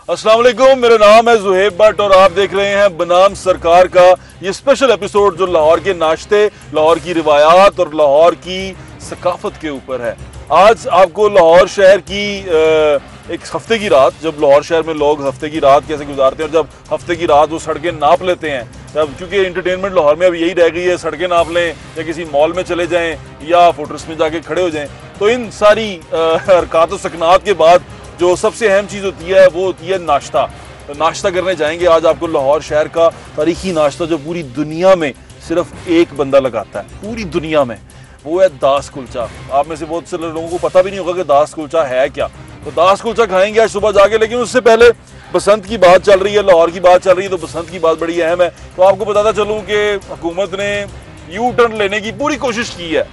अस्सलाम वालेकुम, मेरा नाम है ज़ुहैब भट्ट और आप देख रहे हैं बनाम सरकार का ये स्पेशल एपिसोड जो लाहौर के नाश्ते, लाहौर की रिवायात और लाहौर की सकाफत के ऊपर है। आज आपको लाहौर शहर की एक हफ्ते की रात, जब लाहौर शहर में लोग हफ्ते की रात कैसे गुजारते हैं और जब हफ्ते की रात वो सड़कें नाप लेते हैं, तब क्योंकि इंटरटेनमेंट लाहौर में अब यही रह गई है, सड़कें नाप लें या किसी मॉल में चले जाएं या फोटोस में जाके खड़े हो जाएं। तो इन सारी हरकत व सकनात के बाद जो सबसे अहम चीज़ होती है वो होती है नाश्ता। तो नाश्ता करने जाएंगे आज आपको लाहौर शहर का तारीखी नाश्ता जो पूरी दुनिया में सिर्फ एक बंदा लगाता है, पूरी दुनिया में, वो है दास कुलचा। आप में से बहुत से लोगों को पता भी नहीं होगा कि दास कुलचा है क्या। तो दास कुलचा खाएंगे आज सुबह जाके, लेकिन उससे पहले बसंत की बात चल रही है, लाहौर की बात चल रही है, तो बसंत की बात बड़ी अहम है। तो आपको बताता चलूँ कि हुकूमत ने यू टर्न लेने की पूरी कोशिश की है,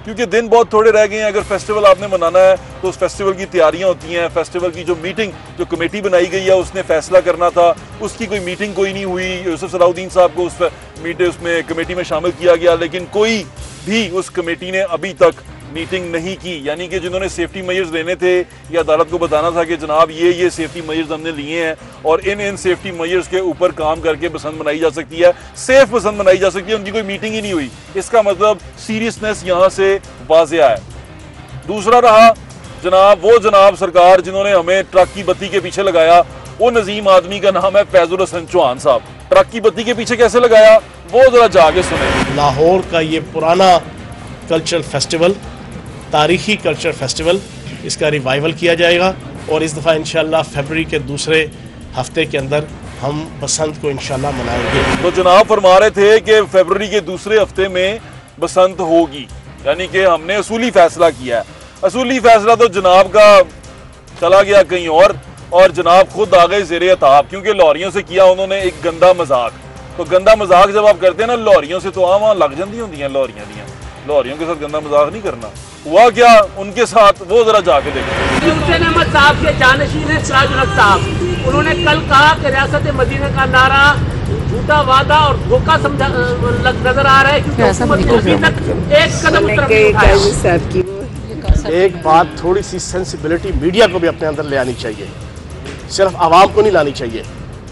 क्योंकि दिन बहुत थोड़े रह गए हैं। अगर फेस्टिवल आपने मनाना है तो उस फेस्टिवल की तैयारियां होती हैं। फेस्टिवल की जो मीटिंग, जो कमेटी बनाई गई है, उसने फैसला करना था, उसकी कोई मीटिंग कोई नहीं हुई। यूसुफ सलाउद्दीन साहब को उसमें कमेटी में शामिल किया गया, लेकिन कोई भी उस कमेटी ने अभी तक मीटिंग नहीं की। यानी कि जिन्होंने सेफ्टी मेजर्स लेने थे या अदालत को बताना था कि जनाब ये सेफ्टी मेजर्स हमने लिए हैं और इन सेफ्टी मेजर्स के ऊपर काम करके बसंत मनाई जा सकती है, सेफ बसंत मनाई जा सकती है, उनकी कोई मीटिंग ही नहीं हुई। इसका मतलब सीरियसनेस यहाँ से वाज़ेह है। दूसरा रहा जनाब सरकार जिन्होंने हमें ट्रक की बत्ती के पीछे लगाया, वो नजीम आदमी का नाम है फैजुल हसन चौहान साहब। ट्रक की बत्ती के पीछे कैसे लगाया वो जरा जाके सुने। लाहौर का ये पुराना कल्चरल फेस्टिवल, तारीखी कल्चर फेस्टिवल, इसका रिवाइवल किया जाएगा और इस दफ़ा इंशाल्लाह फरवरी के दूसरे हफ्ते के अंदर हम बसंत को इंशाल्लाह मनाएंगे। तो जनाब फरमा रहे थे कि फरवरी के दूसरे हफ्ते में बसंत होगी, यानी कि हमने असूली फैसला किया है। असूली फैसला तो जनाब का चला गया कहीं और जनाब खुद आ गए ज़ेरे अताब, क्योंकि लाहौरियों से किया उन्होंने एक गंदा मजाक। तो गंदा मजाक जब आप करते हैं ना लाहौरियों से, तो वहाँ लग जाती होंगी लाहौरियों के साथ गंदा मजाक नहीं करना। हुआ क्या उनके साथ, वो जरा जाके देखो। हुसैन अहमद साहब के जानशीन है सिराजुल हक साहब, उन्होंने कल कहा कि रियासत मदीना का नारा झूठा वादा और धोखा समझा नजर आ रहा है, क्योंकि हुकूमत ने अभी तक एक कदम उठाया। एक बात, थोड़ी सी सेंसिबिलिटी मीडिया को भी अपने अंदर ले आनी चाहिए, सिर्फ आवाम को नहीं लानी चाहिए।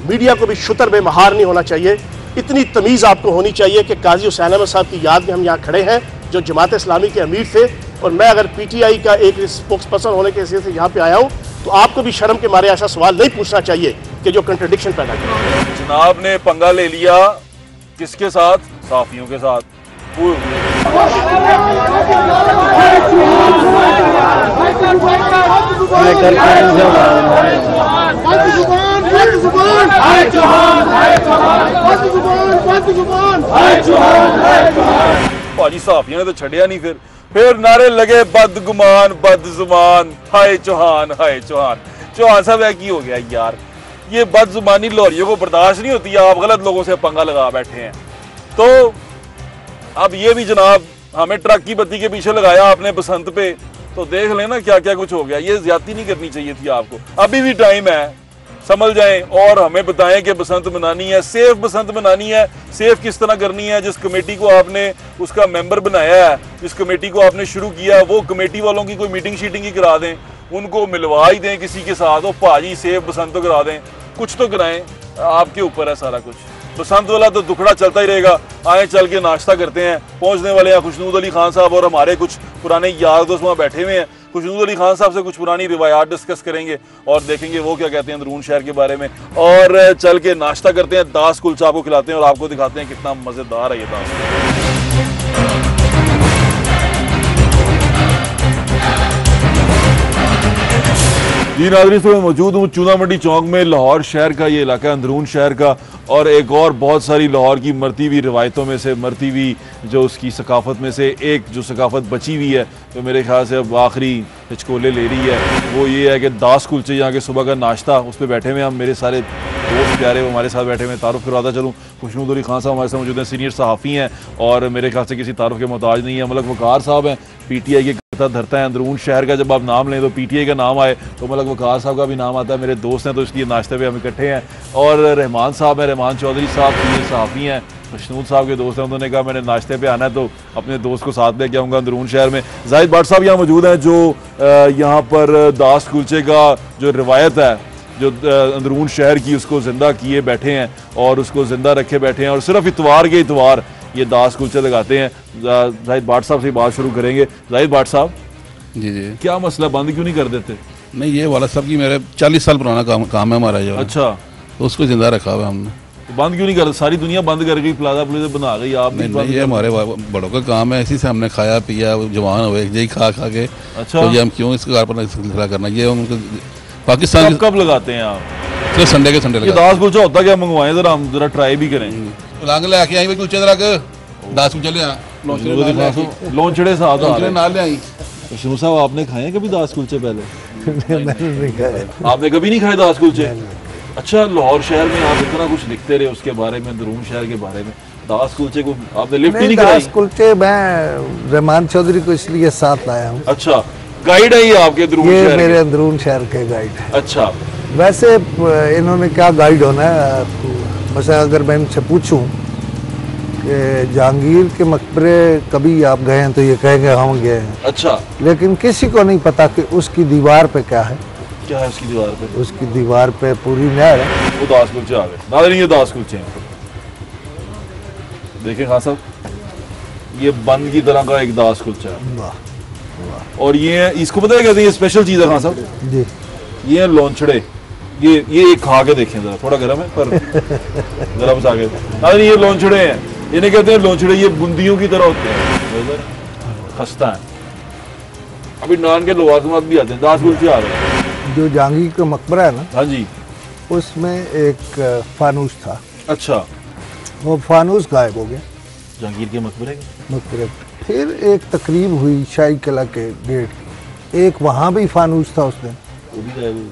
मीडिया को भी शुतर बेमहार नहीं होना चाहिए। इतनी तमीज़ आपको होनी चाहिए कि काजी हुसैन अहमद साहब की याद में हम यहाँ खड़े हैं, जो जमात इस्लामी के अमीर थे, और मैं अगर पीटीआई का एक स्पोक्स पर्सन होने के हैसियत से यहाँ पे आया हूँ, तो आपको भी शर्म के मारे ऐसा सवाल नहीं पूछना चाहिए कि जो कंट्रडिक्शन पैदा करे। जनाब ने पंगा ले लिया किसके साथ? साफियों के साथ। भाजी साफियों ने तो छड़िया नहीं, फिर नारे लगे बदगुमान बदजुबान, हाय चौहान हाय चौहान। चौहान साहब की हो गया यार, ये बदजुबानी लाहौरियों को बर्दाश्त नहीं होती, आप गलत लोगों से पंगा लगा बैठे हैं। तो अब ये भी जनाब हमें ट्रक की बत्ती के पीछे लगाया आपने बसंत पे, तो देख लेना क्या क्या कुछ हो गया। ये ज्यादती नहीं करनी चाहिए थी आपको, अभी भी टाइम है, समझ जाएं और हमें बताएं कि बसंत मनानी है, सेफ बसंत मनानी है। सेफ किस तरह करनी है? जिस कमेटी को आपने उसका मेंबर बनाया है, जिस कमेटी को आपने शुरू किया है, वो कमेटी वालों की कोई मीटिंग शीटिंग ही करा दें, उनको मिलवा ही दें किसी के साथ, वो भाजी सेफ बसंत तो करा दें, कुछ तो कराएं। आपके ऊपर है सारा कुछ। बसंत वाला तो दुखड़ा चलता ही रहेगा। आए चल के नाश्ता करते हैं। पहुंचने वाले हैं खुशनूद अली खान साहब और हमारे कुछ पुराने यार दोस्त वहाँ बैठे हुए हैं। खुशनूद अली खान साहब से कुछ पुरानी रिवायात डिस्कस करेंगे और देखेंगे वो क्या कहते हैं अंदरून शहर के बारे में, और चल के नाश्ता करते हैं। दास कुलचा आपको खिलाते हैं और आपको दिखाते हैं कितना मज़ेदार है ये दास। जी नाज़रीन, तो मैं मौजूद हूँ चूना मंडी चौक में। लाहौर शहर का ये इलाका, अंदरून शहर का, और एक और बहुत सारी लाहौर की मरती हुई रिवायतों में से, मरती हुई जो उसकी सकाफत में से एक जो सकाफत बची हुई है, तो मेरे ख्याल से अब आखिरी हिचकोले ले रही है, वो ये है कि दास कुलचे यहाँ के सुबह का नाश्ता, उस पर बैठे हुए हम, मेरे सारे दोस्त प्यारे वो हमारे साथ बैठे हुए। तारुफ करवाता चलूँ, खुशनूद अली खान साहब हमारे साथ मौजूद हैं, सीनियर सहाफ़ी हैं और मेरे ख्याल से किसी तारुफ के मोहताज नहीं है। मलक वकार साहब हैं, पीटीआई के करता धरता है अंदरून शहर का। जब आप नाम लें तो पीटीआई का नाम आए तो मलक वकार साहब का भी नाम आता है। मेरे दोस्त हैं तो इसलिए नाश्ते पे हम इकट्ठे हैं। और रहमान साहब हैं, रहमान चौधरी साहब सीनियर सहाफ़ी हैं, खुशनूद साहब के दोस्त हैं। उन्होंने कहा मैंने नाश्ते पे आना है तो अपने दोस्त को साथ लेके आऊँगा अंदरून शहर में। जाहिद भट्ट साहब यहाँ मौजूद हैं जो यहाँ पर दास कुलचे का जो रिवायत है जो अंदरून शहर की उसको जिंदा किए बैठे हैं और उसको जिंदा रखे बैठे हैं, और सिर्फ इतवार के इतवार ये दास कुलचे लगाते हैं। जाहिद भाट साहब से बात शुरू करेंगे। जाहिद भाट साहब, जी जी, क्या मसला, बंद क्यों नहीं कर देते? नहीं, ये वाला साहब की मेरे 40 साल पुराना काम है हमारा जो। अच्छा, तो उसको जिंदा रखा हुआ हमने। तो बंद क्यों नहीं कर? सारी दुनिया बंद कर गई, प्लाजा प्लाजा बना गई, आप नहीं, ये हमारे बड़ों का काम है, इसी से हमने खाया पिया, जवान हुए यही खा के। अच्छा, तो ये हम क्यों इसका सिलसिला करना? ये उनको पाकिस्तान कब लगाते हैं आप? सिर्फ संडे के संडे ये दास कुलचा होता क्या, मंगवाएं जरा, हम जरा ट्राई भी करें। लांग ले आके आई कुलचे जरा के दास कुलचे ले आ, लोंचड़े साथ नाल ले आई। शुरू साहब, आपने खाए कभी दास कुलचे पहले? मैंने नहीं खाया। आपने कभी नहीं खाए दास कुलचे? अच्छा, लाहौर शहर में आप इतना कुछ लिखते रहे उसके बारे में, अंदरून शहर के बारे में, दास कुलचे को आपने लिफ्ट ही नहीं कराई? दास कुलचे मैं रहमान चौधरी को इसलिए साथ लाया हूँ। अच्छा, गाइड है ये आपके अंदरून ये शहर मेरे के? अंदरून शहर के गाइड है। अच्छा, वैसे इन्होंने क्या गाइड होना है, वैसे अगर मैं इनसे पूछूं कि जहांगीर के मकबरे कभी आप गए हैं तो ये कहेंगे हम गए हैं। अच्छा, लेकिन किसी को नहीं पता कि उसकी दीवार पे क्या है। क्या है उसकी दीवार पे? उसकी दीवार पे पूरी नहर है। वो दास कुलचे आ गए। नाज़रीन, ये दास कुलचे हैं, देखें खान साहब, ये बंद की तरह का एक दास कुलचा है। वाह, और ये इसको पता है कहते हैं, ये स्पेशल चीज़ है खान साहब, जी। ये है लोंचड़े। ये एक खा के देखें जरा, थोड़ा गर्म है पर जरा बस आगे। नाज़रीन, ये लोंचड़े हैं, इन्हें कहते हैं लोंचड़े। ये बूंदियों की तरह होते हैं, खस्ता है। अभी नान के लवाजमात भी आते हैं, दास कुलचे आ रहे हैं। जो जहांगीर का मकबरा है ना, हाँ जी, उसमें एक फानूस था। अच्छा, वो फानूस गायब हो गया जहांगीर के मकबरे के? मकबरे पे। फिर एक तकरीब हुई शाही किला के गेट की, एक वहाँ भी फानूस था उस दिन,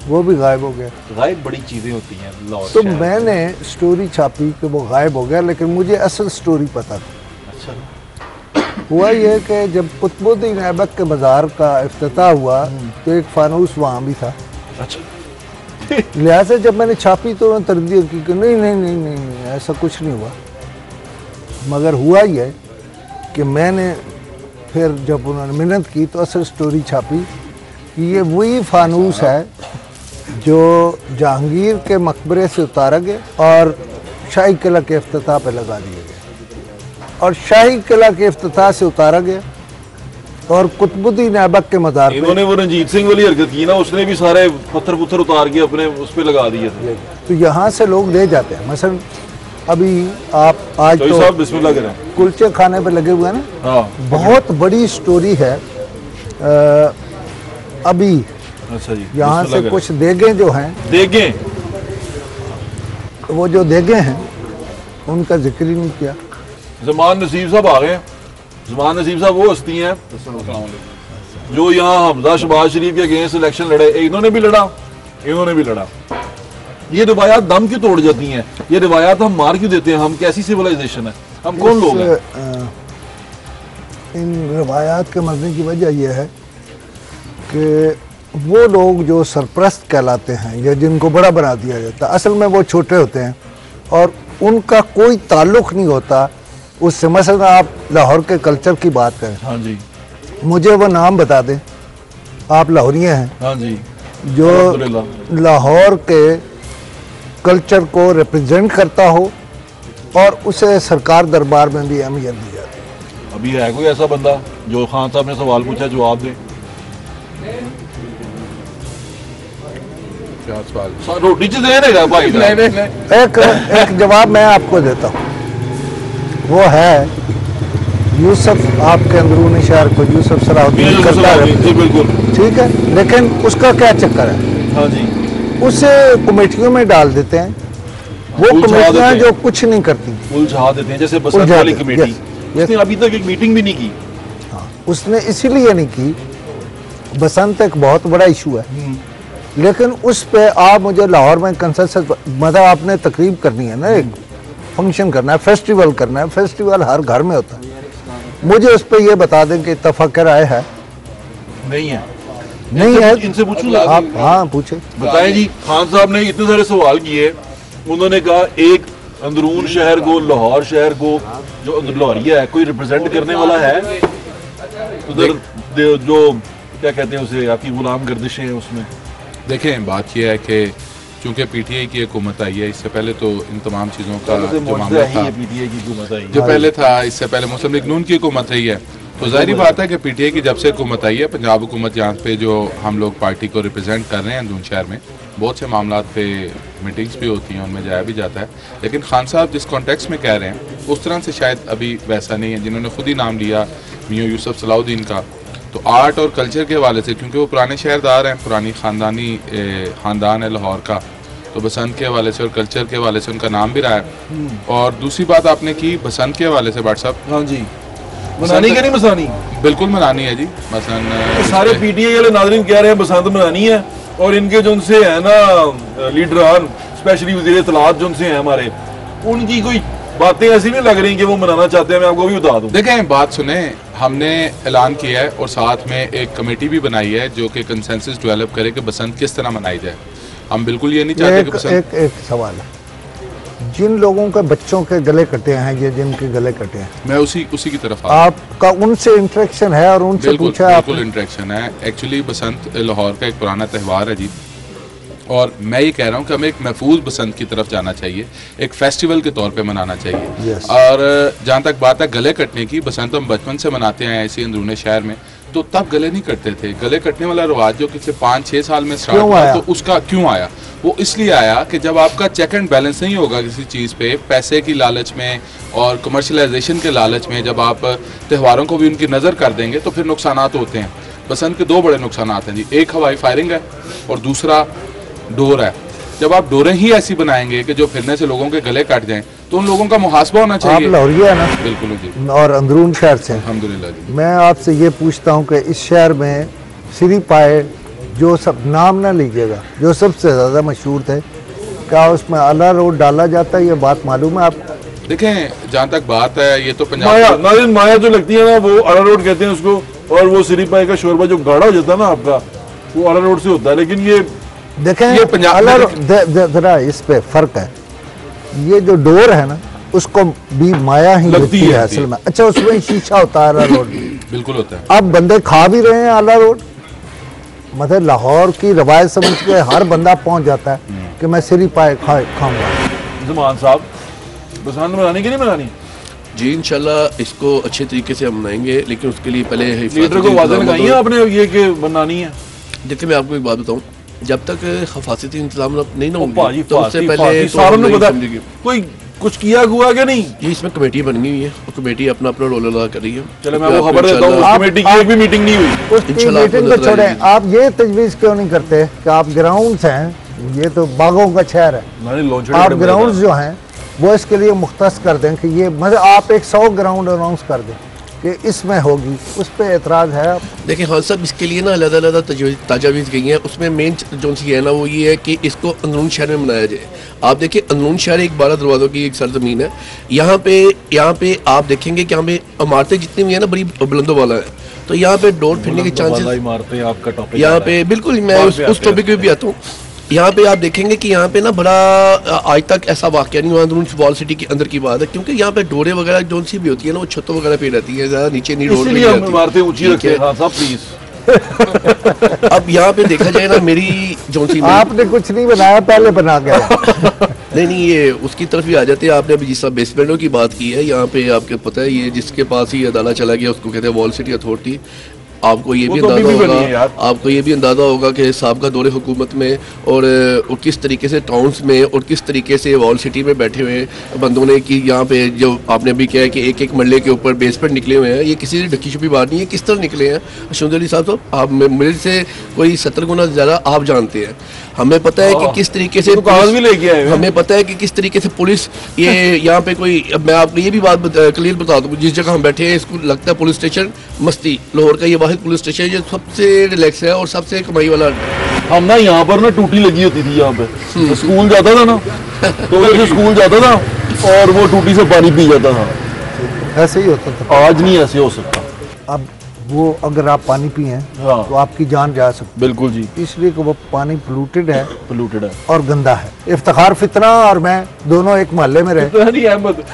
वो भी गायब हो गया। गायब बड़ी चीजें होती हैं लाहौर तो शहर में। मैंने स्टोरी छापी कि वो गायब हो गया, लेकिन मुझे असल स्टोरी पता था। अच्छा, हुआ ये कि जब कुतुबुद्दीन ऐबक के बाजार का इफ्तिताह हुआ तो एक फानूस वहाँ भी था। अच्छा, लिहाजा जब मैंने छापी तो उन्होंने तरदीद की कि नहीं नहीं नहीं नहीं नहीं, ऐसा कुछ नहीं हुआ। मगर हुआ ये कि मैंने फिर जब उन्होंने मिन्नत की तो असल स्टोरी छापी कि ये वही फानूस है जो जहांगीर के मकबरे से उतारा गया और शाही किला के इफ्तिताह पे लगा दिया गया, और शाही किला के इफ्तिताह से उतारा गया और कुतुबुद्दीन ऐबक के मज़ार पे। इन्होंने वो रंजीत सिंह वाली हरकत की ना, उसने भी सारे पत्थर पुत्थर उतार के अपने उस पे लगा दिए थे। तो यहाँ से लोग ले जाते हैं। मसलन अभी आप आज तो साहब बिस्मिल्लाह करें, कुलचे खाने पे लगे हुए हैं ना, हाँ, बहुत बड़ी स्टोरी है। अभी अच्छा जी, यहाँ से बिस्मिल्लाह कुछ देगें जो हैं, करें। देखें, वो जो देगें हैं उनका जिक्र ही नहीं किया। ज़मान नसीब साहब आ गए। ज़मान नसीब साहब वो हस्ती हैं जो यहाँ हमजा शहबाज शरीफ के अगेंस्ट इलेक्शन लड़े। इन्होंने भी लड़ा, इन्होंने भी लड़ा। ये रिवायात दम क्यों तोड़ जाती हैं? ये रिवायात हम मार क्यों देते हैं? हम कैसी सिविलाइजेशन है? हम कौन लोग हैं? इन रवायात के मरने की वजह यह है कि वो लोग जो सरप्रस्त कहलाते हैं या जिनको बड़ा बना दिया जाता है, असल में वो छोटे होते हैं और उनका कोई ताल्लुक़ नहीं होता उससे। मसलन आप लाहौर के कल्चर की बात करें, हाँ जी, मुझे वो नाम बता दें, आप लाहौरिये हैं, हाँ जी, जो अल्हम्दुलिल्लाह लाहौर के कल्चर को रिप्रेजेंट करता हो और उसे सरकार दरबार में भी अहमियत दी जाती है। अभी है कोई ऐसा बंदा जो खान साहब ने सवाल पूछा जवाब दे? क्या सवाल? रोटी च दे देगा भाई? एक जवाब मैं आपको देता हूँ, वो है यूसुफ, आपके अंदरूनी शहर को यूसुफ सलाहुद्दीन करता है, जी बिल्कुल, ठीक है, लेकिन उसका क्या चक्कर है? हाँ जी, उसे कमेटियों में डाल देते हैं, वो उलझा देते कमेटियां हैं। जो कुछ नहीं करती, उलझा देते हैं। जैसे बसंत उलझा वाली देते- कमेटी, यस, उसने अभी तक एक मीटिंग भी नहीं की। हाँ, उसने इसीलिए नहीं की। बसंत एक बहुत बड़ा इशू है, लेकिन उस पे आप मुझे लाहौर में कंसेंसस, मतलब आपने तकरीब करनी है ना, एक फंक्शन करना है, फेस्टिवल करना है, फेस्टिवल हर घर में होता है, मुझे उस पे ये बता दें कि इत्तफाक राय है? नहीं है, नहीं है। इनसे पूछूंगा आप हाँ पूछे। बताएं जी। खान साहब ने इतने सारे सवाल किए, उन्होंने कहा एक अंदरून शहर को, लाहौर शहर को जो लाहौरिया है कोई रिप्रेजेंट करने वाला है उधर? जो क्या कहते हैं उसे, आपकी गुलाम गर्दिशें हैं उसमें। देखें, बात यह है कि चूँकि पीटीआई की हुकूमत आई है, इससे पहले तो इन तमाम चीज़ों का जो मामला था पीटीआई की हुकूमत आई जो पहले था, इससे पहले मुस्लिम लीग नून की हुकूमत रही है, तो जाहिर बात है कि पीटीआई की जब से हुकूमत आई है, पंजाब हुकूमत यहाँ पे जो हम लोग पार्टी को रिप्रेजेंट कर रहे हैं अंदरून शहर में, बहुत से मामला पे मीटिंग्स भी होती हैं, उनमें जाया भी जाता है। लेकिन खान साहब जिस कॉन्टेक्स्ट में कह रहे हैं उस तरह से शायद अभी वैसा नहीं है। जिन्होंने खुद ही नाम लिया मियां यूसुफ सलाउद्दीन का, तो आर्ट और कल्चर के हवाले से, क्योंकि वो पुराने शहरदार हैं, पुरानी ख़ानदान है लाहौर का, तो बसंत के हवाले से और कल्चर के हवाले से उनका नाम भी रहा है। और दूसरी बात आपने की बसंत के हवाले से भाट साहब, हाँ जी, मनानी कि नहीं मसानी? बिल्कुल मनानी है जी। मसलन सारे पीटीआई वाले नाज़रीन कह रहे हैं बसंत मनानी है, और इनके जो उनसे है ना लीडरान, स्पेशली वज़ीर इत्तलात जो उनसे हैं हमारे, उनकी कोई बातें ऐसी नहीं लग रही कि वो मनाना चाहते हैं। मैं आपको भी बता दूं, देखें बात सुने, हमने ऐलान किया है और साथ में एक कमेटी भी बनाई है जो कि कंसेंसस डेवलप करे कि बसंत किस तरह मनाई जाए। हम बिल्कुल ये नहीं चाहते कि बसंत एक सवाल है, जिन लोगों के बच्चों के गले कटे हैं, ये जिनके गले कटे हैं, मैं उसी की तरफ आपका उनसे इंटरेक्शन है और उनसे पूछा? बिल्कुल इंटरेक्शन है। एक्चुअली बसंत लाहौर का एक पुराना त्यौहार है जी, और मैं ये कह रहा हूँ कि हमें एक महफूज बसंत की तरफ जाना चाहिए, एक फेस्टिवल के तौर पे मनाना चाहिए। और जहाँ तक बात है गले कटने की, बसंत हम बचपन से मनाते हैं ऐसे अंदरून शहर में, तो तब गले नहीं कटते थे। गले कटने वाला रिवाज जो पिछले 5-6 साल में स्टार्ट हुआ, तो उसका क्यों आया? वो इसलिए आया कि जब आपका चेक एंड बैलेंस नहीं होगा किसी चीज़ पे, पैसे की लालच में और कमर्शलाइजेशन के लालच में, जब आप त्योहारों को भी उनकी नज़र कर देंगे तो फिर नुकसानात होते हैं। बसंत के 2 बड़े नुकसानात हैं जी, एक हवाई फायरिंग है और दूसरा डोर है। जब आप डोरें ही ऐसी बनाएंगे कि जो फिरने से लोगों के गले कट जाएं, तो उन लोगों का मुहासबा होना चाहिए। आप लाहौरिया है ना? बिल्कुल जी, और अंदरून शहर से। अल्हम्दुलिल्लाह जी। मैं आपसे ये पूछता हूँ कि इस शहर में सिरी पाए जो सब नाम ना लीजिएगा, जो सबसे ज़्यादा मशहूर थे, क्या उसमें आला रोड डाला जाता है? ये बात मालूम है आपको? देखें जहाँ तक बात है, ये तो पंजाब माया जो लगती है ना, वो आला रोड कहते हैं उसको, और वो सिरी पाए का शोरबा जो गाढ़ा हो जाता है ना आपका, वो आला रोड से होता है। लेकिन ये देखें, ये पंजाब जरा इस पे फर्क है। ये जो डोर है ना, उसको भी माया ही लगती है असल में। अच्छा, उसमें शीशा होता है आला रोड? बिल्कुल होता है। अब बंदे खा भी रहे हैं आला रोड, मतलब लाहौर की रवायत समझ के हर बंदा पहुंच जाता है कि मैं सिरी पाए खाऊंगा। ज़मान साहब, बसंत मनानी कि नहीं मनानी? जी इंशाल्लाह इसको अच्छे तरीके से हम मनाएंगे, लेकिन उसके लिए पहले लीडर को वादा लगाई है आपने ये कि बनानी है? देखिए मैं आपको एक बात बताऊं, जब तक हिफाजती इंतजाम नहीं ना होंगे तो उससे पहले कोई कुछ किया हुआ क्या नहीं? ये इसमें कमेटी बन गई है और कमेटी अपना रोल अदा कर रही है। चलो मैं वो खबर देता हूँ, कमेटी की एक भी मीटिंग नहीं हुई। उसकी मीटिंग तो छोड़ें, आप ये तजवीज़ क्यों नहीं करते कि आप ग्राउंड्स हैं, ये तो बागों का शहर है, आप ग्राउंड्स जो हैं वो इसके लिए मुख्तस कर दें कि ये मतलब आप एक 100 ग्राउंड अनाउंस कर दें कि इसमें होगी, उस पर एतराज़ है? आप देखिए खान साहब, इसके लिए ना अलग-अलग तजावीज़ गई हैं, उसमें मेन जो सी है ना वो ये है कि इसको अंदरून शहर में मनाया जाए। आप देखिए अंदरून शहर एक 12 दरवाज़ों की एक सरजमीन है। यहाँ पे आप देखेंगे कि यहाँ पे इमारतें जितनी भी है ना बड़ी बुलंदों वाला है, तो यहाँ पे डोर फिरने के चांसेस, इमारतें आपका टॉपिक यहाँ पे बिल्कुल मैं उस टॉपिक पे भी आता हूँ। यहाँ पे आप देखेंगे कि यहाँ पे ना बड़ा आज तक ऐसा वाक़या नहीं हुआ अंदरून वॉल सिटी के अंदर की बात है, क्योंकि यहाँ पे डोरे वगैरह जो सी भी होती है ना वो छतों वगैरह पे रहती है, ज़्यादा नीचे नहीं रोड पे इमारतें ऊंची रखते हैं। हाँ साहब प्लीज। अब यहाँ पे देखा जाए ना, मेरी जो सी आपने कुछ नहीं बनाया, पहले बना गया। नहीं ये उसकी तरफ भी आ जाते हैं। आपने अभी जिस बेसमेंटों की बात की है, यहाँ पे आपको पता है ये जिसके पास ही अदाला चला गया उसको कहते हैं वॉल सिटी अथॉरिटी। आपको ये भी अंदाजा होगा कि साहब का दौरे हुकूमत में और किस तरीके से टाउन्स में और किस तरीके से वॉल सिटी में बैठे हुए बंदों ने कि यहाँ पे जो आपने भी कहा है कि एक मरले के ऊपर बेसमेंट निकले हुए हैं, ये किसी से ढकी छुपी बात नहीं है। किस तरह निकले हैं अशुंद अली साहब, आप मेरे से कोई 70 गुना ज़्यादा आप जानते हैं। हमें पता है कि किस तरीके से हमें पता है कि किस तरीके से पुलिस ये यहाँ पे कोई, मैं आपको ये भी बात क्लियर बता दूँ, जिस जगह हम बैठे हैं इसको लगता है पुलिस स्टेशन मस्ती, लाहौर का ये वाहिद पुलिस स्टेशन जो सबसे रिलैक्स है और सबसे कमाई वाला। हम ना यहाँ पर ना टूटी लगी होती थी, यहाँ पे स्कूल जाता था ना तो वैसे स्कूल जाता था और वो टूटी से पानी पी जाता था, ऐसे ही होता था। आज नहीं ऐसे हो सकता। अब वो अगर आप पानी पिए तो आपकी जान जा सकती। बिल्कुल जी, इसलिए कि वो पानी पोल्यूटेड है और गंदा है। इफ्तिखार फितना और मैं दोनों एक मोहल्ले में रहे। अहमद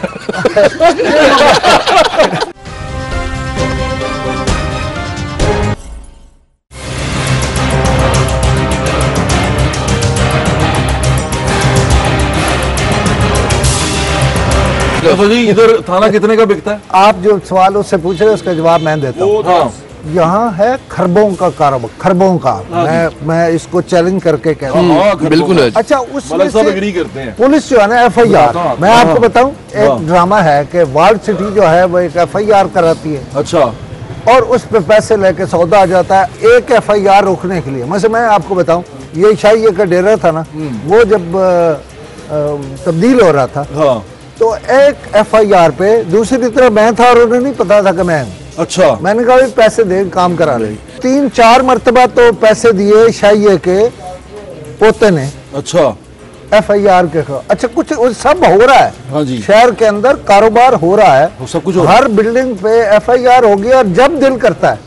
तो जी इधर थाना कितने का बिकता है? आप जो सवाल उससे पूछ रहे हैं उसका जवाब मैं देता हूँ। हाँ। यहाँ है खरबों का कारोबार, खरबों का। मैं इसको चैलेंज करके कह रहा हूँ। बिल्कुल है। अच्छा, उसमें सब एग्री करते हैं। पुलिस जो है ना FIR, मैं आपको बताऊं, एक ड्रामा है कि वर्ल्ड सिटी जो है वो एक FIR कराती है। अच्छा। और उस पे पैसे लेके सौदा आ जाता है एक FIR रोकने के लिए। मैं आपको बताऊं, ये शाही का डेरा था ना, वो जब तब्दील हो रहा था, हाँ। तो एक FIR पे दूसरी तरफ मैं था और उन्हें नहीं पता था कि मैं हूं। अच्छा। मैंने कहा पैसे दे, काम करा ले। 3-4 मरतबा तो पैसे दिए शाही के पोते ने। अच्छा। FIR के अच्छा कुछ सब हो रहा है। हाँ जी। शहर के अंदर कारोबार हो रहा है, वो सब कुछ हर बिल्डिंग पे FIR होगी और जब दिल करता है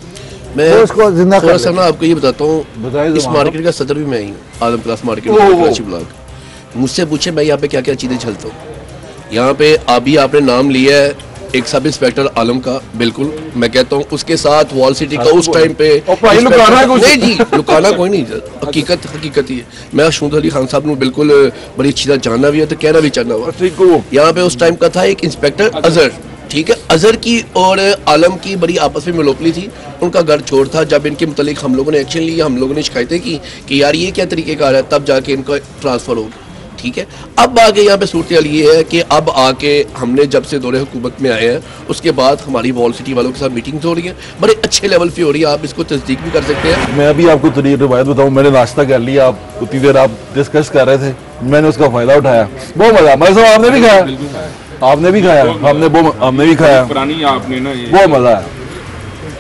मैं तो उसको जिंदा थोड़ा कर सा ना आपको ये बताता हूँ, इस मार्केट का सदर भी मैं ही हूँ, आलम क्लास मार्केट कराची ब्लॉक। मुझसे पूछे मैं यहाँ पे क्या क्या चीजें चलता हूँ। यहाँ पे अभी आपने नाम लिया है एक सब इंस्पेक्टर आलम का, बिल्कुल मैं कहता हूँ उसके साथ वॉल सिटी का उस टाइम पे नहीं जी लुकाना कोई नहीं, हकीकत ही है। मैं अशूद अली खान साहब ने बिल्कुल बड़ी अच्छी तरह जानना भी है तो कहना भी चाहना हुआ। यहाँ पे उस टाइम का था एक इंस्पेक्टर अजहर, ठीक है, अजहर की और आलम की बड़ी आपस में मिलोपली थी। उनका घर छोड़ था। जब इनके मुतालिक हम लोगों ने एक्शन लिया, हम लोगों ने शिकायतें की कि यार ये क्या तरीक़ेकार है, तब जाके इनका ट्रांसफ़र हो गया, ठीक है। अब आगे यहाँ पे सूरत हाल ये है कि अब आके हमने जब से दौरे हुकूमत में आए हैं उसके बाद हमारी वॉल सिटी वालों के साथ मीटिंग्स हो रही हैं, बड़े अच्छे लेवल पे हो रही है, आप इसको तस्दीक भी कर सकते हैं। मैं अभी आपको रिवायत बताऊं, मैंने नाश्ता कर लिया, आप उतनी देर आप डिस्कस कर रहे थे, मैंने उसका फायदा उठाया, बहुत मजा। मैं सब आपने भी खाया, आपने भी खाया, हमने भी खाया, आपने ना बहुत मजा है।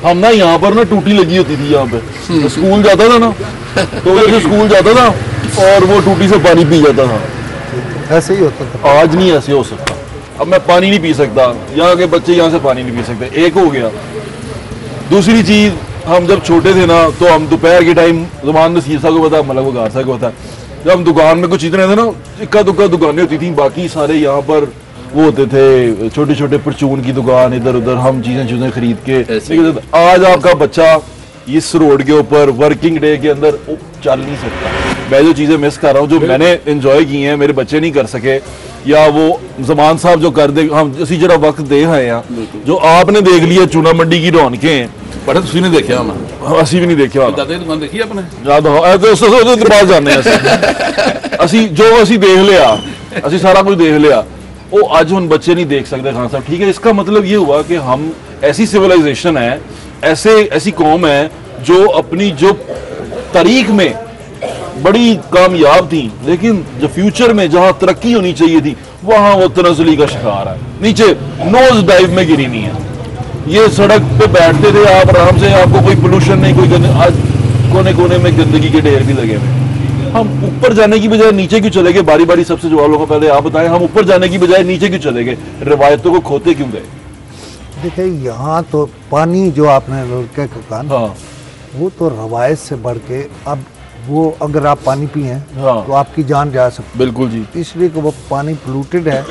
हम ना यहाँ पर ना टूटी लगी होती थी, यहाँ पे स्कूल जाता था ना, तो जैसे स्कूल जाता था और वो टूटी से पानी पी जाता था। ऐसे ही होता था। आज नहीं ऐसे हो सकता, अब मैं पानी नहीं पी सकता, यहाँ के बच्चे यहाँ से पानी नहीं पी सकते, एक हो गया। दूसरी चीज, हम जब छोटे थे ना तो हम दोपहर के टाइम, जुमान नसीर साहब को पता, मतलब वो गार साहब को पता, जब हम दुकान में कुछ चीजें रहते ना, इक्का दुक्का दुकानें होती थी, बाकी सारे यहाँ पर वो होते थे छोटे छोटे परचून की दुकान, इधर उधर हम चीजें खरीद के। आज आपका बच्चा इस रोड के ऊपर वर्किंग डे के अंदर चल नहीं सकता। मैं जो चीजें मिस कर रहा हूँ, जो मैंने एंजॉय की हैं, मेरे बच्चे नहीं कर सके, या वो जमान साहब जो कर दे, हम इसी जरा वक्त दे आए हैं, जो आपने देख लिया चूना मंडी की रौनकें, बड़ा तुसी ने देखा होना, असी भी नहीं देखा दुकान देखी अपने बात जाने असी जो असी देख लिया, असी सारा कुछ देख लिया, वो आज हम बच्चे नहीं देख सकते खान साहब, ठीक है। इसका मतलब ये हुआ कि हम ऐसी सिविलाइजेशन है, ऐसी कौम है जो अपनी जो तारीख में बड़ी कामयाब थी, लेकिन जो फ्यूचर में जहां तरक्की होनी चाहिए थी वहां वो तनज़ुली का शिकार है, नीचे नोज डाइव में गिरी नहीं है। ये सड़क पे बैठते थे आप आराम से, आपको कोई पोल्यूशन नहीं, कोई आज कोने कोने में गंदगी के ढेर भी लगे हुए। हम ऊपर जाने की बजाय नीचे क्यों चले गए? बारी बारी सबसे जवाब लोगों को पहले आप बताएं, हम ऊपर जाने की बजाय नीचे क्यों चले गए? रिवायतों को खोते क्यों गए? देखिए, यहाँ तो पानी जो आपने कहा, हाँ, वो तो रवायत से बढ़ के, अब वो अगर आप पानी पिए हाँ, तो आपकी जान जा सकती, बिल्कुल जी, इसलिए कि वो पानी पोल्यूटेड है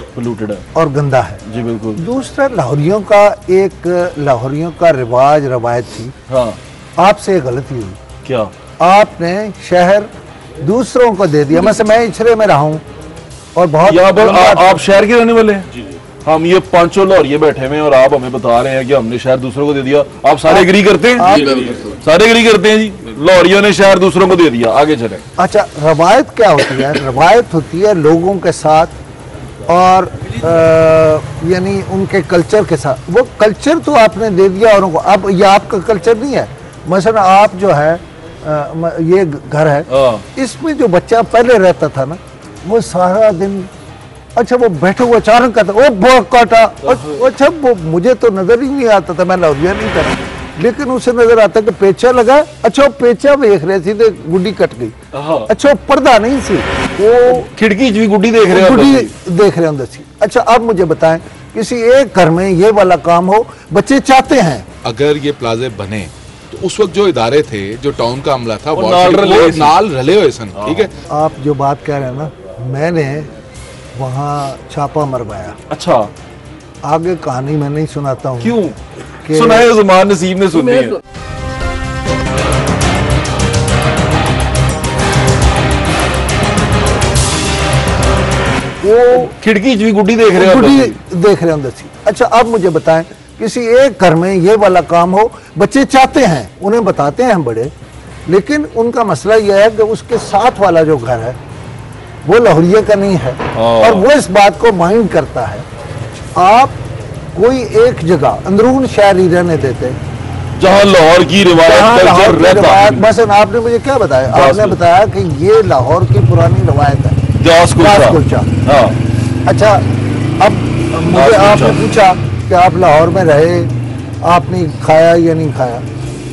और गंदा है जी, बिल्कुल। दूसरा, लाहौरियों का रिवाज रवायत थी, हाँ, आपसे गलती हुई। क्या? आपने शहर दूसरों को दे दिया। मैं इछरे में रहा हूँ और बहुत यहाँ पर आप शहर के रहने वाले हैं, हम ये पांचों लाहौरिये बैठे हुए हैं और आप हमें बता रहे हैं कि हमने शहर दूसरों को दे दिया। आप सारे एग्री करते हैं? सारे एग्री करते हैं जी, लाहौरियों ने शहर दूसरों को दे दिया। आगे चले। अच्छा, रवायत क्या होती है? रवायत होती है लोगों के साथ और यानी उनके कल्चर के साथ। वो कल्चर तो आपने दे दिया औरों को, अब ये आपका कल्चर नहीं है। मसलन आप जो है ये घर है, इसमें जो बच्चा पहले रहता था ना, वो सारा दिन, अच्छा वो बैठा हुआ अचानक कहता ओ बहुत काटा, अच्छा वो मुझे तो नजर ही नहीं आता था, मैं लाहौरिया नहीं था, लेकिन उसे नजर आता कि पेचा लगा, अच्छा वो पेचा देख रहे थे तो गुड्डी कट गई, अच्छा वो पर्दा नहीं सी, वो खिड़की भी गुड्डी देख रहे हैं अंदर से। अच्छा अब मुझे बताएं, किसी एक घर में ये वाला काम हो, बच्चे चाहते हैं। अगर ये प्लाजे बने तो उस वक्त जो इदारे थे, जो टाउन का अमला था, वो नाल रले हुए सन, ठीक है। आप जो बात कह रहे हैं ना, मैंने वहाँ छापा मरवाया। अच्छा, आगे कहानी मैं नहीं सुनाता हूँ। क्यों? सुनाए, ज़ुमान नसीब ने सुनी है। वो खिड़की भी गुड्डी देख रहे गुड्डी हो, देख रहे होंगे सी। अच्छा अब मुझे बताएं, किसी एक घर में ये वाला काम हो, बच्चे चाहते हैं, उन्हें बताते हैं बड़े, लेकिन उनका मसला यह है कि उसके साथ वाला जो घर है वो लाहौरिया का नहीं है और वो इस बात को माइंड करता है। आप कोई एक जगह अंदरून शहर ही रहने देते जहां लाहौर की रिवायत कल्चर रहता है। मसलन आपने मुझे क्या बताया, आपने बताया कि ये लाहौर की पुरानी रवायत है जास कुल्चा। हाँ। अच्छा अब मुझे आपने पूछा कि आप लाहौर में रहे, आपने खाया या नहीं खाया,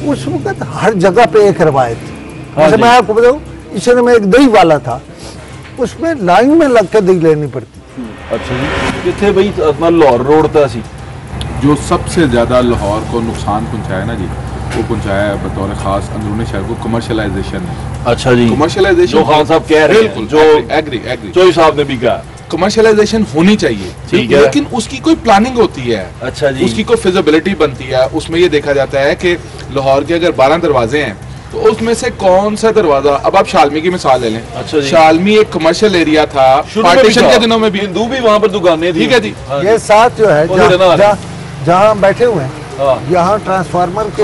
उस वक्त हर जगह पे एक रवायत थी। जैसे मैं आपको बताऊं, इशरे में एक दही वाला था, उसमें लाइन में लग के दही लेनी पड़ती। अच्छा जी, कितने भाई अपना लाहौर रोड था सी जो सबसे ज़्यादा लाहौर को नुकसान पहुंचाया ना जी, वो पहुंचाया है बतौर खास अंदरूनी शहर को कमर्शलाइजेशन है। अच्छा जी, कमर्शलाइजेशन जो खान साहब कह रहे हैं, जो एग्री चोई साहब ने भी कहा कमर्शलाइजेशन होनी चाहिए, ठीक है, लेकिन उसकी कोई प्लानिंग होती है। अच्छा जी, उसकी कोई फिजिबिलिटी बनती है। उसमें ये देखा जाता है कि लाहौर के अगर 12 दरवाजे हैं तो उसमें से कौन सा दरवाजा, अब आप शालमी की मिसाल ले लें। अच्छा जी, शालमी एक कमर्शियल एरिया था, पार्टीशन के दिनों में भी हिंदू भी वहाँ पर दुकानें थी। ठीक है जी, ये साथ जो है जहाँ हम बैठे हुए हैं, यहाँ ट्रांसफार्मर के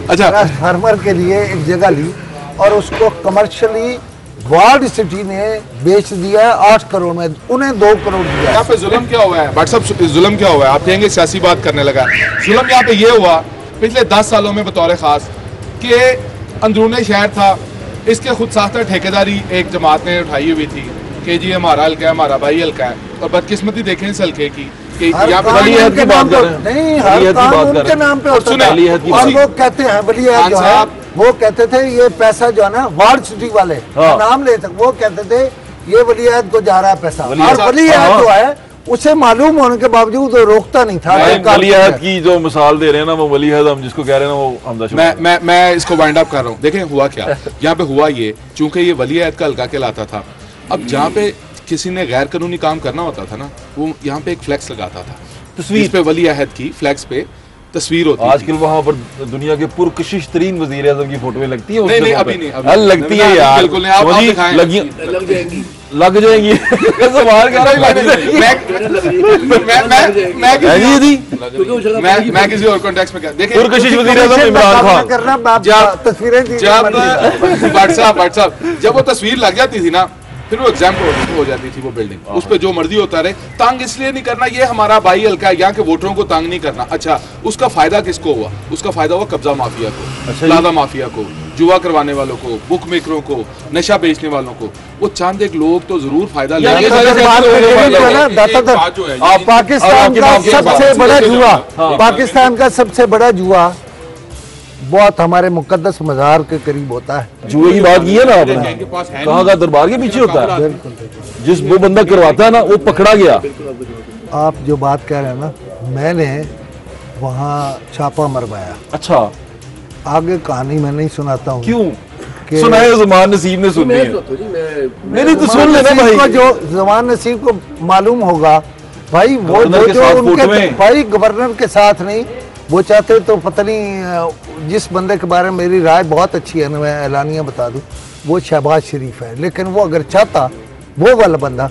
अच्छा ट्रांसफार्मर के लिए एक जगह ली और उसको कमर्शियली वार्ड सिटी ने बेच दिया है 8 करोड़ में, उन्हें 2 करोड़ दिया। यहाँ पे जुल्म क्या हुआ है भाई साहब, जुल्म क्या हुआ है? आप कहेंगे सियासी बात करने लगा। जुल्म यहाँ पे ये हुआ पिछले 10 सालों में बतौर खास कि अंदरूनी शहर था, इसके खुद साख्ता ठेकेदारी एक जमात ने उठाई हुई थी कि जी हमारा हल्का है, हमारा भाई हल्का है, और बदकिस्मती देखें इस हल्के की कि यहाँ पे वलीअहद की बात कर रहे हैं। नहीं, हर काम उनके नाम पे होता है। और वो कहते हैं वलीअहद जो है, वो कहते थे ये पैसा जो है ना वार्ड सिटी वाले नाम ले सकते, वो कहते थे ये वलीअहद को जा रहा है पैसा, और वलीअहद जो है उसे मालूम होने के बावजूद वो रोकता नहीं था। वलीअहद की जो मिसाल दे रहे हैं ना, वो वलीअहद हम जिसको कह रहे हैं ना, वो हमदा मैं इसको वाइंड अप कर रहा हूँ। देखें हुआ क्या यहाँ पे हुआ ये, चूंकि ये वलीअहद का हल्का कहलाता था, अब जहाँ पे किसी ने गैर कानूनी काम करना होता था ना, वो यहाँ पे एक फ्लैक्स लगाता था, तस्वीर पे वलीअहद की फ्लैक्स पे तस्वीर होती है। आजकल वहाँ पर दुनिया के पुरकशिश तरीन वज़ीर आज़म की फोटोएं लगती है। नहीं अभी नहीं लगती है यार, बिल्कुल नहीं, आप दिखाएं, लग जाएंगी मैं किसी और कॉन्टेक्स्ट में देखिए पुरकशिश वज़ीर आज़म इमरान खान तस्वीरें व्हाट्सएप जब वो तस्वीर लग जाती थी ना, फिर वो एग्जाम हो जाती थी वो बिल्डिंग, उस पर जो मर्जी होता रहे। तंग इसलिए नहीं करना, ये हमारा भाई हल्का है, यहाँ के वोटरों को तंग नहीं करना। अच्छा, उसका फायदा किसको हुआ? उसका फायदा हुआ कब्जा माफिया को, प्लाजा माफिया को, जुआ करवाने वालों को, बुक मेकरों को, नशा बेचने वालों को। वो चंद एक लोग तो जरूर फायदा लेंगे। पाकिस्तान का सबसे बड़ा जुआ बहुत हमारे मुकद्दस मज़ार के करीब होता है। जुए की बात की है ना आपने, कहाँ का दरबार के पीछे होता है। जिस वो बंदा करवाता है ना, वो पकड़ा गया। आप जो बात कह रहे हैं ना, मैंने वहाँ छापा मरवाया। अच्छा, आगे कहानी मैं नहीं सुनाता हूँ। क्यों? सुनाए ज़मान नसीब ने सुनी है। नहीं तो सुन लेना भाई, जो ज़मान नसीब को मालूम होगा भाई, वो जो उनके भाई गवर्नर के साथ नहीं, वो चाहते तो पता नहीं, जिस बंदे के बारे में मेरी राय बहुत अच्छी है, मैं एलानिया बता दूं, वो शहबाज शरीफ है। लेकिन वो अगर चाहता वो वाला बंदा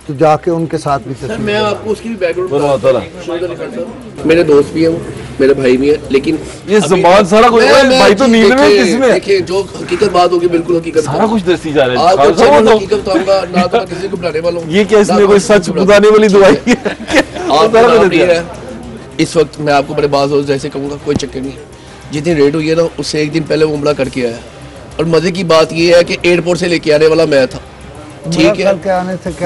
तो जाके उनके साथ भी सर, मैं आपको उसकी भी बैकग्राउंड, मेरे दोस्त भी हैं, मेरे भाई भी हैं, लेकिन ये ज़बान सारा कुछ भाई तो नींद में किसमें? देखिए जो हकीकत बात होगी बिल्कुल हकीकत, सारा कुछ दस्ती जा रहा है। हकीकत बताऊंगा ना, तो किसी को बुलाने वाला हूं। ये क्या इसमें कोई सच बताने वाली दवाई है? इस वक्त मैं आपको बड़े बाज़ जैसे कहूँगा, कोई चक्कर नहीं। जितनी रेट हुई है ना, उससे एक दिन पहले वो उमरा करके आया, और मजे की बात ये है कि एयरपोर्ट से लेके आने वाला मैं था। ठीक है,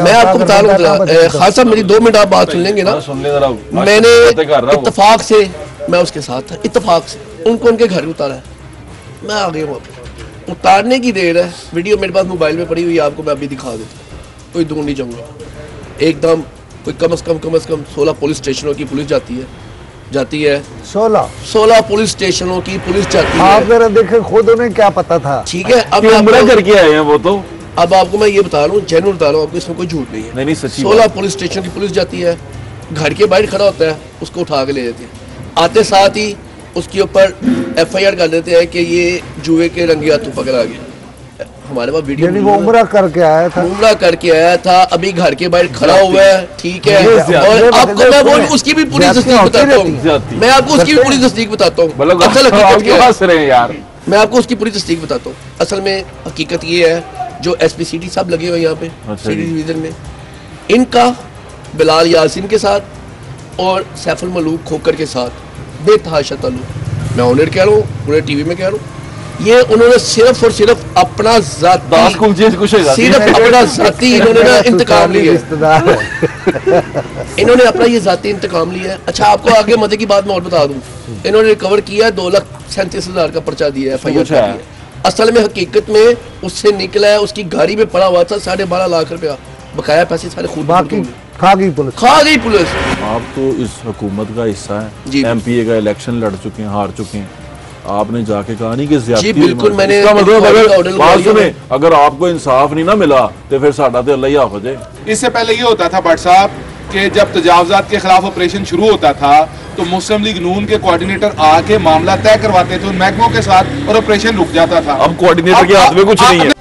मैं आपको बता रहा खान साहब, मेरी 2 मिनट आप बात सुन लेंगे ना। मैंने इत्तेफाक से मैं उसके साथ था, इत्तेफाक से उनको उनके घर उतारा है, मैं आ गया वहाँ पे। उतारने की देर है, वीडियो मेरे पास मोबाइल में पड़ी हुई है, आपको मैं अभी दिखा देता हूँ, कोई दूर नहीं जाऊँगा। एकदम कोई कम से कम 16 पुलिस स्टेशनों की पुलिस जाती है 16 पुलिस स्टेशनों की पुलिस जाती है। आप जरा देखें, खुद उन्हें क्या पता था। ठीक है, अब करके आए हैं वो तो। अब आपको मैं ये बता रहा हूँ, जेन्युइन बता रहा हूँ आपको, इसमें कोई झूठ नहीं है। नहीं सच्ची 16 पुलिस स्टेशन की पुलिस जाती है, घर के बाहर खड़ा होता है, उसको उठा के ले जाते हैं। आते साथ ही उसके ऊपर FIR कर देते हैं कि ये जुए के रंगे हाथों पकड़ा गया। हमारे पास वीडियो, यानी वो उम्रा करके आया था, उम्रा करके आया था, अभी घर के बाहर खड़ा हुआ है, ठीक है। और आपको मैं वो उसकी भी पूरी तस्दीक बताता हूँ, मैं आपको उसकी भी पूरी तस्दीक बताता हूँ। असल हकीकत क्या है यार, मैं आपको उसकी पूरी तस्दीक बताता हूँ। असल में हकीकत ये है, जो SPCD सब लगे हुए यहाँ पे सिटी डिवीजन में, इनका बिलाल यासीन के साथ और सैफुल मलूक खोकर के साथ बेतहाशा ताल्लुक। मैं ऑनर कह रहा हूँ, पूरे टीवी में कह रहा हूँ, ये उन्होंने सिर्फ और सिर्फ अपना सिर्फ अपना जाती इन्होंने ना इंतकाम लिया है। इन्होंने अपना ये जाती इंतकाम लिया है। अच्छा, आपको आगे मजे की बात मैं और बता दूं, इन्होंने रिकवर किया 2,37,000 का पर्चा दिया है, FIR दिया है। असल में हकीकत में उससे निकला है, उसकी गाड़ी में पड़ा हुआ था 12.5 लाख रुपया, बकाया पैसे सारे खुद बाकी खा गई पुलिस। आप तो इस हुकूमत का हिस्सा है, MPA का इलेक्शन लड़ चुके हैं, हार चुके हैं, आपने जाके कहा नहीं कि ज़्यादती? जी बिल्कुल, मैंने अगर आपको इंसाफ नहीं ना मिला तो फिर साडा ते अल्लाह ही हाफ़िज़ है। इससे पहले ये होता था भट्ट साहब कि जब तजावजात के खिलाफ ऑपरेशन शुरू होता था तो मुस्लिम लीग नून के कोऑर्डिनेटर आके मामला तय करवाते थे उन महकमों के साथ और ऑपरेशन रुक जाता था। अब कोऑर्डिनेटर के हाथ में कुछ नहीं है।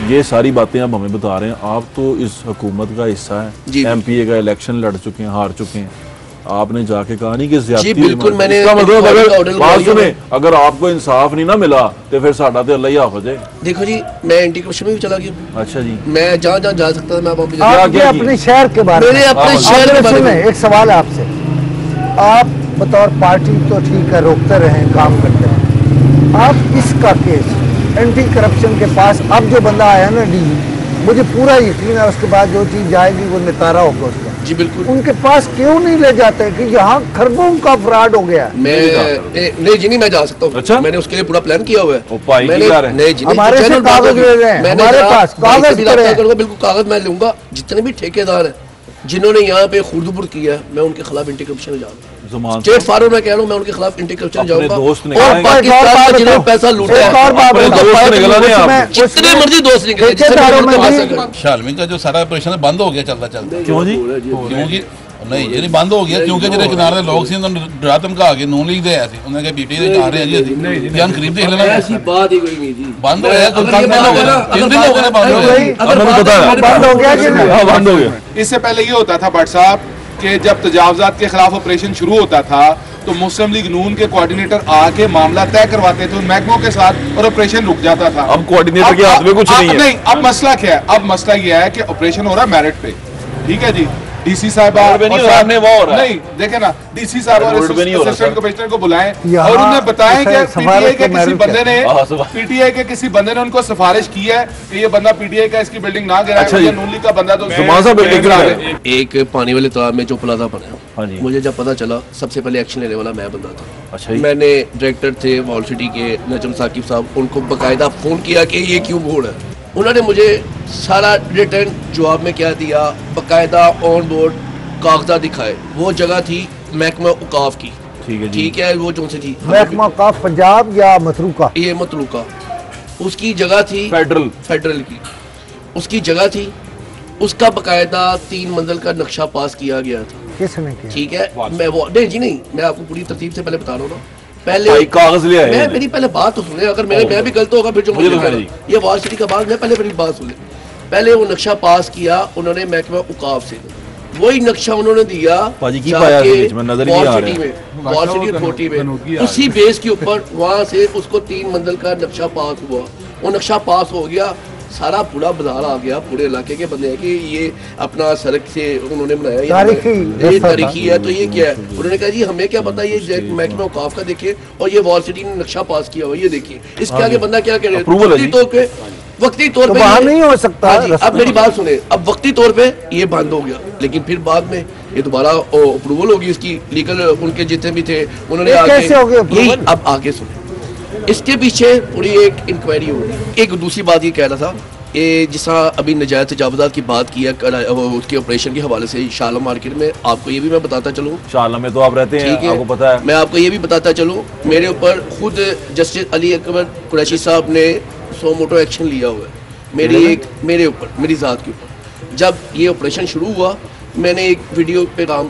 ये सारी बातें आप हमें बता रहे हैं, आप तो इस हुकूमत का हिस्सा है, MPA का इलेक्शन लड़ चुके हैं, हार चुके हैं, आपने जाके कहा नहीं कि ज़्यादती? बिल्कुल, मैंने अगर आपको इंसाफ नहीं ना मिला तो फिर साडा ते अल्लाह ही हाफ़िज़ है। देखो जी, मैं एंटी करप्शन में भी चला गया। अच्छा जी, मैं जहाँ जहाँ जा सकता था मैं अपने शहर के बारे में, अपने शहर के बारे में एक सवाल है आपसे। आप बतौर पार्टी तो ठीक है, रोकते रहे, काम करते हैं, आप इसका केस एंटी करप्शन के पास अब जो बंदा आया ना DG, मुझे पूरा यकीन है उसके बाद जो चीज जाएगी वो नितारा होगा उसका। जी बिल्कुल, उनके पास क्यों नहीं ले जाते कि यहाँ खरबों का फ्रॉड हो गया? नहीं जी, नहीं मैं जा सकता हूँ। अच्छा? मैंने उसके लिए पूरा प्लान किया हुआ है। हमारे से कागज ले रहे हैं, हमारे पास कागज बिल्कुल कागज मैं लूंगा। जितने भी ठेकेदार हैं जिन्होंने यहाँ पे खुर्दुबुर किया है, मैं उनके खिलाफ एंटी करप्शन में जाऊंगा। स्टेट फॉरवर्ड मैं कह रहा हूँ, मैं उनके खिलाफ एंटी करप्शन जाऊंगा। और पाकिस्तान में जिन्होंने पैसा लूटा है, जितने मर्जी दोस्त निकले। शालमी का जो सारा ऑपरेशन बंद हो गया चलता चलता। क्यों जी? क्योंकि नहीं ये बंद हो गया क्योंकि जो किनारे लोग सी डरा धमका के नून लीग दे आए थे, उन्होंने कहा PTI दे जा रहे हैं जी ध्यान करीब देख लेना। ऐसी बात ही कोई नहीं जी, बंद हो गया, बंद हो गया, बंद हो गया। इससे पहले ये होता था भट्ट साहब कि जब तजावजात के खिलाफ ऑपरेशन शुरू होता था तो मुस्लिम लीग नून के कोऑर्डिनेटर आके मामला तय करवाते थे उन महकमों के साथ और ऑपरेशन रुक जाता था। अब कोऑर्डिनेटर के हाथ में कुछ नहीं है। नहीं, अब मसला क्या है? अब मसला ये है कि ऑपरेशन हो रहा है मेरिट पे, ठीक है जी। DC साहब नहीं देखे ना, DC साहब और असिस्टेंट कमिश्नर को बुलाएं और उन्हें बताएं कि PTI के किसी बंदे ने उनको सिफारिश की है कि ये बंदा PTI का इसकी बिल्डिंग ना गिराए, ये नून लीग का बंदा तो बिल्डिंग गिरा दे। एक पानी वाले तालाब में जो प्लाजा बना, मुझे जब पता चला सबसे पहले एक्शन लेने वाला मैं बंदा था। अच्छा, मैंने डायरेक्टर थे वॉल सिटी के नजम साकिब साहब, उनको बकायदा फोन किया कि ये क्यों बोर्ड है। उन्होंने मुझे सारा रिटर्न जवाब में क्या दिया, बकायदा ऑन बोर्ड कागजात दिखाए। वो जगह थी महकमा औकाफ की, ठीक है, वो जो सी थी महकमा औकाफ पंजाब या मतलूका, ये मतलूका, उसकी जगह थी फेडरल की, उसकी जगह थी, उसका बकायदा 3 मंजिल का नक्शा पास किया गया था। किसने किया? ठीक है, मैं वो नहीं जी नहीं, मैं आपको पूरी तरतीब से पहले बता रहा हूँ ना। पहले कागज ले आए, मेरी पहले बात तो सुने, अगर मैं भी गलत होगा फिर जो मुझे ये वॉल सिटी का बात, मैं पहले मेरी बात सुने। पहले वो नक्शा पास किया उन्होंने महकमा औकाफ से, वही नक्शा उन्होंने दिया वॉल सिटी अथॉरिटी में, उसी बेस के ऊपर वहाँ से उसको 3 मंजिल का नक्शा पास हुआ। वो नक्शा पास हो गया, सारा पूरा बाजार आ गया, पूरे इलाके के बंदे हैं कि ये अपना सड़क से उन्होंने बनाया, ये तारीखी है, तो ये क्या है। उन्होंने कहा जी हमें क्या पता, ये महकमा औकाफ का देखे और ये वॉल सिटी ने नक्शा पास किया हुआ, ये देखिए। इसके आगे बंदा क्या कह रहे हैं, वक्ती तौर पे नहीं हो सकता। अब मेरी बात सुने, अब वक्ती तौर पे ये बंद हो गया, लेकिन फिर बाद में ये दोबारा अप्रूवल होगी इसकी, लीगल उनके जितने भी थे उन्होंने कैसे हो गया? यही अब आगे सुने, इसके पीछे पूरी एक इंक्वायरी होगी। एक दूसरी बात ये कह रहा था, ये जिस तरह अभी नजायज़ तजावुज़ात की बात की है उसके ऑपरेशन के हवाले से शाला मार्केट में, आपको ये भी मैं बताता चलूँ, शाला में तो आप रहते हैं, आपको पता है। मैं आपको ये भी बताता चलूँ, मेरे ऊपर खुद जस्टिस अली अकबर कुरैशी साहब ने 100 मोटो एक्शन लिया हुआ है मेरे ऊपर, मेरी ज़ात के ऊपर। जब ये ऑपरेशन शुरू हुआ, मैंने एक वीडियो पे काम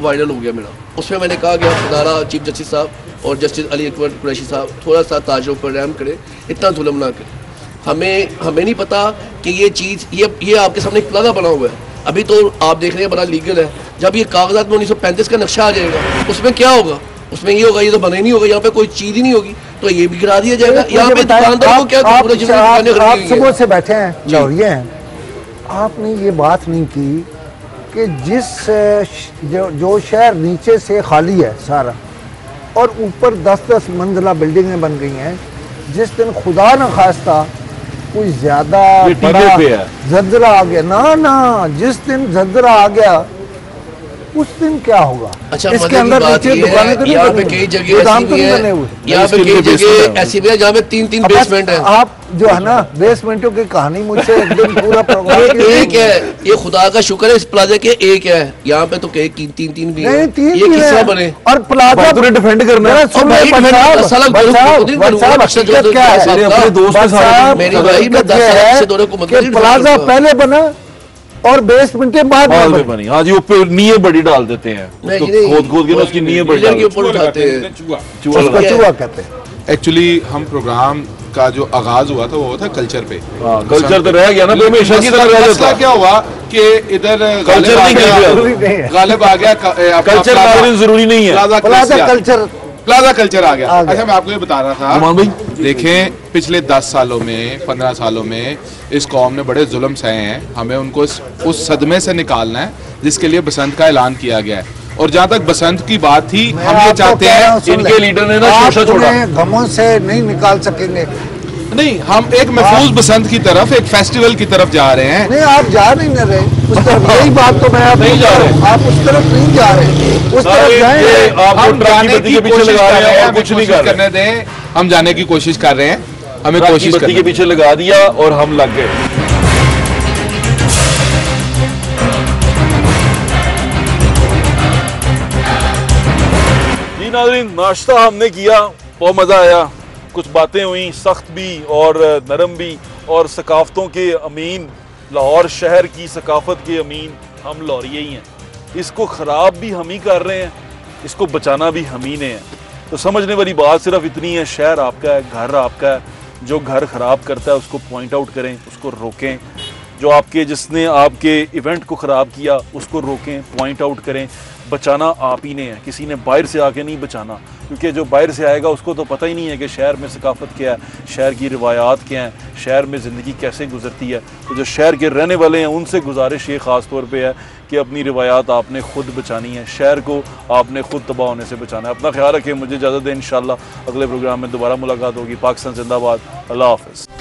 वायरल हो गया मेरा, उसमें मैंने कहा कि खुदारा चीफ जस्टिस साहब और जस्टिस अली अकबर कुरैशी साहब थोड़ा सा ताजरों पर रहम करें, इतना जुल्म ना करें। हमें नहीं पता कि ये चीज़ ये आपके सामने एक प्लाजा बना हुआ है, अभी तो आप देख रहे हैं बड़ा लीगल है। जब ये कागजात में 1935 का नक्शा आ जाएगा, उसमें क्या होगा? उसमें ये होगा, ये तो बना ही नहीं होगा, यहाँ पे कोई चीज़ ही नहीं होगी, तो ये भी गिरा दिया जाएगा। यहाँ पे दुकानदार को क्या, आप सुबह से बैठे हैं लाहौरिये हैं, आपने ये बात नहीं की कि जो शहर नीचे से खाली है सारा और ऊपर 10-10 मंजिला बिल्डिंगें बन गई हैं, जिस दिन खुदा न खास्ता कोई ज्यादा बड़ा जल्जला आ गया ना, जिस दिन जल्जला आ गया उस दिन क्या होगा? अच्छा, इसके अंदर दुकानें तो यहाँ पे कई जगह ऐसी भी है जहाँ पे 3-3 बेसमेंट है। आप जो है ना बेसमेंटों की कहानी मुझसे एक दिन पूरा प्रोग्राम एक है, ये खुदा का शुक्र है इस प्लाजा के एक है, यहाँ पे तो कई 3-3 भी है। ये किस तरह बने? और प्लाजा तो डिफेंड करना है, प्लाजा पहले बना और बेसमेंट के बाद में बनी। हाँ जी, ऊपर नींव बड़ी डाल देते हैं, खोद के ना उसकी नींव बड़ी के ऊपर उठाते हैं, चूहा कहते हैं। एक्चुअली हम प्रोग्राम का जो आगाज हुआ था वो था कल्चर पे। कल्चर तो रह गया ना, हमेशा की तरह रह जाता। क्या हुआ कि इधर कल्चर गालिब आ गया, कल्चर जरूरी नहीं है, प्लाजा कल्चर आ गया। अच्छा, मैं आपको ये बता रहा था, देखें पिछले 10 सालों में 15 सालों में इस कौम ने बड़े जुल्म सहे हैं, हमें उनको उस सदमे से निकालना है जिसके लिए बसंत का ऐलान किया गया है। और जहाँ तक बसंत की बात थी, हम ये चाहते हैं, इनके लीडर ने ना शोषा छोड़ा, गमों से नहीं निकाल सकेंगे। नहीं, हम एक महफूज बसंत की तरफ, एक फेस्टिवल की तरफ जा रहे हैं। नहीं, आप जा नहीं रहे उस तरफ, यही बात तो मैं आप नहीं जा रहे, आप उस तरफ नहीं जा रहे, उस तरफ जाएंगे। हम जाने की कोशिश कर रहे हैं, कुछ नहीं करने दें, हम जाने की कोशिश कर रहे हैं, हमें कोशिश बत्ती के पीछे लगा दिया और हम लग गए। जी नाज़रीन, नाश्ता हमने किया, बहुत मजा आया, कुछ बातें हुई सख्त भी और नरम भी, और सकाफतों के अमीन, लाहौर शहर की सकाफत के अमीन हम लाहौरिये ही हैं। इसको ख़राब भी हम ही कर रहे हैं, इसको बचाना भी हम ही ने है। तो समझने वाली बात सिर्फ इतनी है, शहर आपका है, घर आपका है, जो घर ख़राब करता है उसको पॉइंट आउट करें, उसको रोकें। जो जिसने आपके इवेंट को ख़राब किया उसको रोकें, पॉइंट आउट करें। बचाना आप ही ने है, किसी ने बाहर से आके नहीं बचाना, क्योंकि जो बाहर से आएगा उसको तो पता ही नहीं है कि शहर में सकाफत क्या है, शहर की रिवायात क्या हैं, शहर में ज़िंदगी कैसे गुजरती है। तो जो शहर के रहने वाले हैं उनसे गुजारिश ये ख़ास तौर पे है कि अपनी रिवायात आपने ख़ुद बचानी है, शहर को आपने ख़ुद तबाह होने से बचाना है। अपना ख्याल रखें, मुझे इजाज़त दें, इंशाअल्लाह अगले प्रोग्राम में दोबारा मुलाकात होगी। पाकिस्तान जिंदाबाद, अल्लाह हाफ़िज़।